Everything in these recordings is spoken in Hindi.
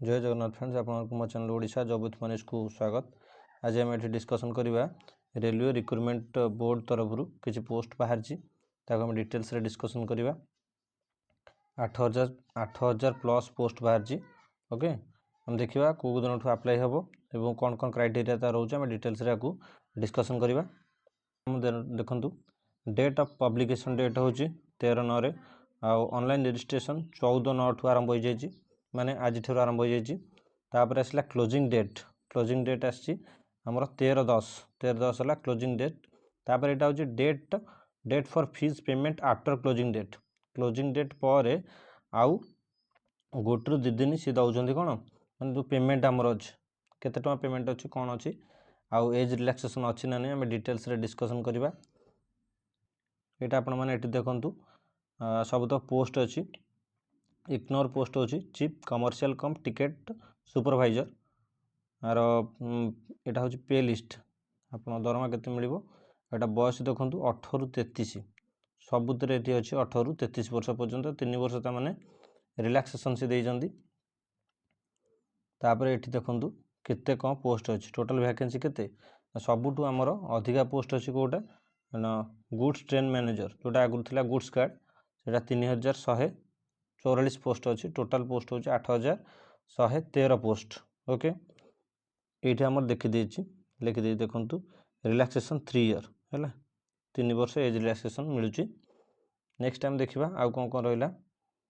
जय जगन्नाथ फ्रेंड्स आपको मो channel Odisha job with Manish को स्वागत। आज आम ये डिस्कसन करवा रेलवे रिक्रुटमेंट बोर्ड तरफ किसी पोस्ट बाहरी आम डिटेल्स रे डिस्कसन करवा। 8,000 प्लस पोस्ट बाहरी। ओके हम देखा कौ दिन अप्लाई हम और कौन कौन क्राइटेरिया तार रोचे आम डिटेल्स रे डिस्कसन करवा। देखु डेट ऑफ पब्लिकेशन डेट हूँ 13/9 ऑनलाइन रजिस्ट्रेशन 14/9 आरंभ हो जाए माने आज ठूँ आरंभ हो जाए। आसला क्लोजिंग डेट आसी आमर 13/10 है क्लोजिंग डेट। तापर यहाँ हूँ date for fees payment after closing date पर आउ गोटे 2 दिन सी दौरान कौन मैंने जो पेमेंट आमर अच्छे केते टका पेमेंट अच्छी कौन अच्छी आउ एज रिलैक्सेशन अच्छी ना नहीं आम डिटेल्स रे डिस्कसन करवा। यहाँ आपण मैंने देखु सब तो पोस्ट अच्छी इग्नोर पोस्ट अच्छी chief commercial cum ticket supervisor आर यहाँ हूँ पे लिस्ट आप दरमा केते मिल यहाँ बयस देखूँ 18 ରୁ 33 सबुत अच्छी 18 ରୁ 33 वर्ष पर्यंत 3 वर्ष मैंने रिलैक्सेशन से देती। तापर ये देखूँ केते कौन पोस्ट अच्छी टोटल वैकेंसी केते सबुठ आमर अधिका पोस्ट अच्छी कौटा गुड्स ट्रेन मैनेजर जोटा आगुरी थी गुड्स गार्ड से 3,144 पोस्ट अच्छी टोटाल पोस्ट हूँ 8,113 पोस्ट। ओके ये आम लिखिदे देखूँ रिलैक्सेशन 3 ईयर है 3 वर्ष एज रिलैक्सेशन मिलूँ। नेक्स्ट टाइम देखा आउ कौन कौन रहा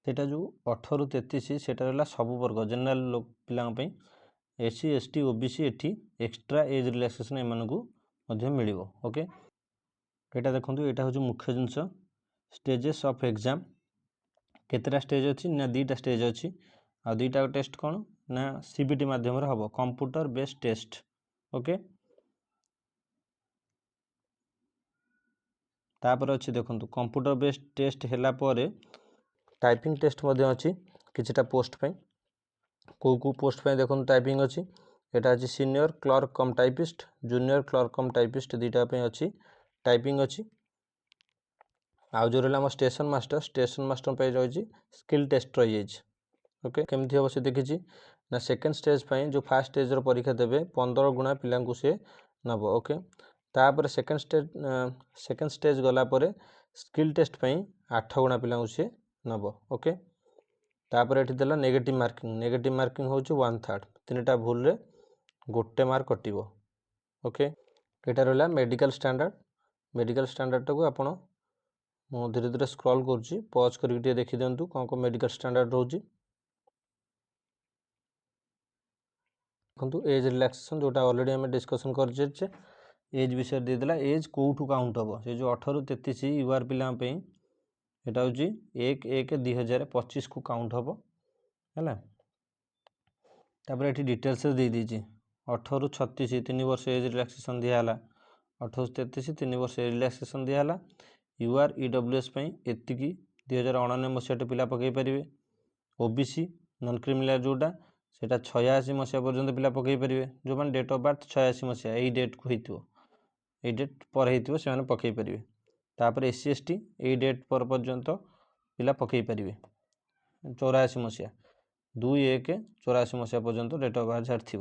सेटा जो 18 ରୁ 33 सेटा रहा सबू वर्ग जनरल लोक पिलांपी SC ST OBC एटी एक्स्ट्रा एज रिलैक्सेशन एमानकू मिल। ओके यहाँ देखो यहाँ हूँ मुख्य जिनस स्टेजेस ऑफ एग्जाम केतेटा स्टेज अच्छी ना 2टा स्टेज अच्छी आ 2टा टेस्ट कौन ना CBT माध्यम हम कंप्यूटर बेस्ड टेस्ट। ओके तापर अच्छी देखो कंप्यूटर बेस्ड टेस्ट है टाइपिंग टेस्ट अच्छी किछिटा पोस्ट पे को पोस्ट पे देखो टाइपिंग अच्छी यहाँ अच्छी senior clerk cum typist junior clerk cum typist 2टा अच्छी टाइपिंग अच्छी आउ जो रहा स्टेशन मास्टर पे रही स्किल टेस्ट रही है। ओके केमती हम से देखी ना सेकेंड स्टेज पे जो फास्ट स्टेज परीक्षा देवे 15 गुणा पिला सी नब। ओके तापर सेकेंड स्टेज गलापर स्किल टेस्ट पे 8 गुणा पिला सी नब। ओके तापर ये देला नेगेटिव मार्किंग हूँ 1/3 3टा भूल रे 1 मार्क कटिव। ओके यहाँ रहा मेडिकल स्टैंडर्ड को आप धीरे धीरे स्क्रॉल करुँची पॉज करके देखी दिंतु कौन कौन मेडिकल स्टैंडर्ड रोचे। देखो एज रिलैक्सेशन जोटा ऑलरेडी आम डिस्कसन कर एज विषय देदेला एज कौटू काउंट हम से जो 18 ରୁ 33 यूआर पिलापी यहाँ हूँ 1/1/2025 को काउंट हम है। तापर ये डिटेल्स दे दीजिए 18 ରୁ 36 3 वर्ष एज रिलैक्सेशन दिहला 18 ରୁ 33 3 वर्ष एज रिलैक्सेशन दिहला यूआर EWS एतिकी 2099 मसीहा पिला पकई पारे। OBC नॉन क्रिमिनल जोटा से 86 मसीहा पर्यंत पिला पकई पारे जो मैंने डेट ऑफ बर्थ 86 मसीहा यही डेट को होती डेट पर होती पकई पारे। तापर SC ST यही डेट पर पर्यंत पिला पकई पारे 84 मसीहा 2/1/84 मसीहा पर्यंत डेट ऑफ बर्थ थी।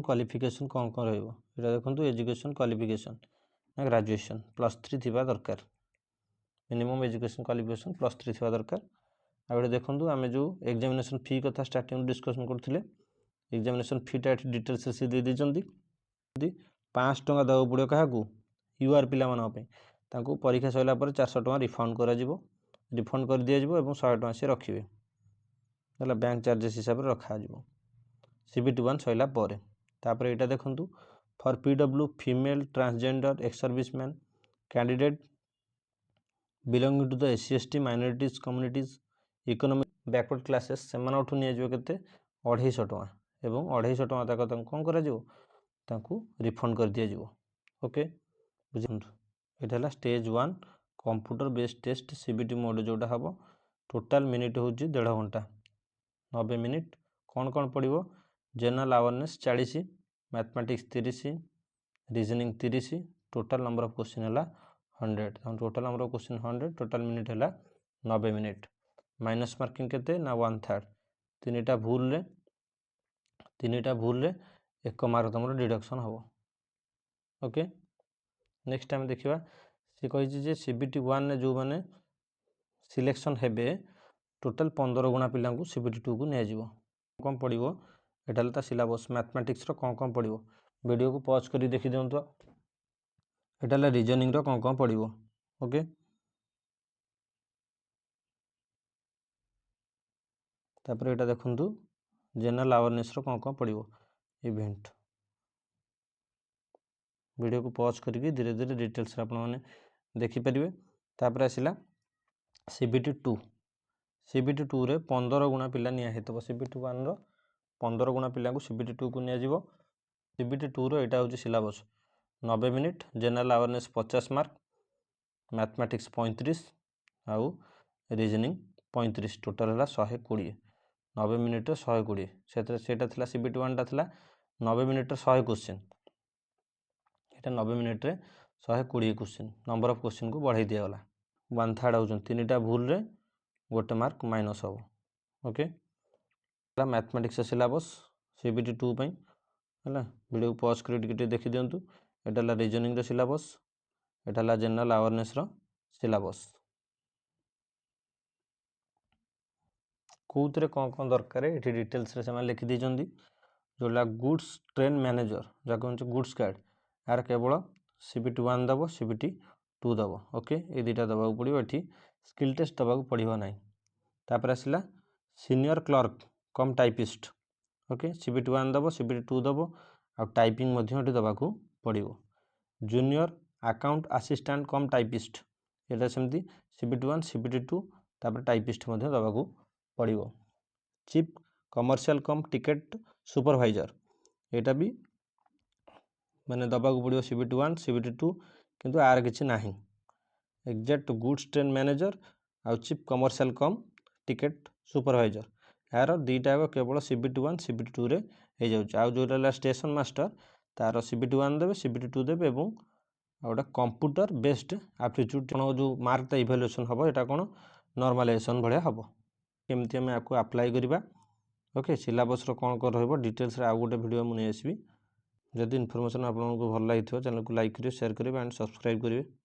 क्वालिफिकेशन कौन कौन रहा देखो एजुकेशन क्वालिफिकेशन ग्रेजुएशन +3 थी दरकार मिनिमम एजुकेशन क्वालिफिकेशन +3 थी दरकार। आगे देखो आम जो एग्जामिनेशन फी कथा स्टार्टिंग डिस्कसन करते एग्जामिनेशन फीटा डिटेल्स से दे दी 500 टका देवा पड़ो क्या यूआर पिला परीक्षा सरला 400 टका रिफंड कर दिज्व 100 टका सी रखिए बैंक चार्जेस हिसाब से रखा CBT 1 सरला तापर यहाँ देखूँ for PW female transgender ex serviceman candidate belonging to the SC ST minorities communities economic backward classes से के 250 टका एवं 250 टका तक कौन कर रिफंड कर दिज्व। ओके बुझे ये stage 1 computer based test CBT mode जोटा हम टोटाल मिनिट हूँ 1.5 घंटा 90 मिनिट कौन कौन पड़ो general awareness 40 mathematics 30 reasoning 30 total number of question है 100 total number of question 100 total minute है 90 मिनिट माइनस मार्किंग केते ना 1/3 3टा भूल रे तीनटा भूल रे 1 मार्क तुम डिडक्शन हम। ओके नेक्स्ट टाइम देखा सी कही सीबीटी 1 जो मैंने सिलेक्शन हेबे टोटल 15 गुणा पिला सीबीटी 2 को निया कौन पड़ो यहाँ सिलेबस मैथमेटिक्स कौन पड़ो वीडियो को पॉज कर देखी दिंतु यहाँ रीजनिंग कौन पड़ो। ओके तापर यहाँ देखु जनरल अवेयरनेस कौन पड़ो इवेंट वीडियो को पॉज करके धीरे धीरे डिटेल्स आपने देखिपारे। तापर आसला सीबीटी 2 सीबीटी 2 रे 15 गुणा पिला निया सीबीटी 1 रो 15 गुणा पिला सीबीटी 2 को निया सीबीटी 2 रो यहाँ हूँ syllabus 90 minute general awareness 50 mark mathematics 35 आउ रीजनिंग 35 टोटाल है 120 90 मिनिट 120 से सीबीटी 1 टा था 90 मिनिट 100 क्वेश्चन यहाँ 90 minute 120 question number of question को बढ़ाई दिगला 1/3 हो 3टा भूल रे 1 मार्क माइनस हम। ओके मैथमेटिक्स सिलेबस सीबीटी 2 है वीडियो पॉज कर देखी दिंतु यहाँ रीजनिंग सिलेबस यहाँ जनरल अवेयरनेस सिलेबस कौन कौन दरकार ये डिटेल्स से लिखी देती जोड़ा गुड्स ट्रेन मैनेजर जहाँ कहते गुड्स गार्ड यार केवल सीबीटी 1 दब सीबीटी 2 दब। ओके ये दुटा दबाक पड़ो ये स्किल टेस्ट दबाक पड़ो ना। तापर आसला senior clerk cum typist okay CBT 1 दब सीबीटी 2 दब आ टाइपिंग दबाक पड़ो। जूनियर अकाउंट असिस्टेंट कम टाइपिस्ट यहाँ सेमती सीबीटी 1 सीबीटी 2 तापर टाइपिस्ट दबाक पड़ो। Chief commercial cum ticket supervisor यहाँ भी माने दबाक पड़ो सीबीटी 1 सीबीटी 2 किंतु आर किसी ना एग्जैक्ट गुड्स ट्रेन मैनेजर आउ chief commercial cum ticket supervisor यार दुईटा केवल सीबीटी 1 सीबीटी 2 रे हो जाऊँ जो स्टेशन मास्टर तार सीबीटी 1 देवे सीबीटी 2 देवे और गोटे कंप्यूटर बेस्ड एप्टीट्यूड जो मार्क इवैल्यूएशन हम यहाँ कौन नॉर्मलाइजेशन भाया हम केमती आम आपको अप्लाई करवा। ओके सिलेबस कौन कौन रही डिटेल्स आउ गोटे वीडियो मुझे आसबि जदि इनफॉरमेशन आपको भल लगी चैनल को लाइक करेंगे शेयर करेंगे एंड सब्सक्राइब करेंगे।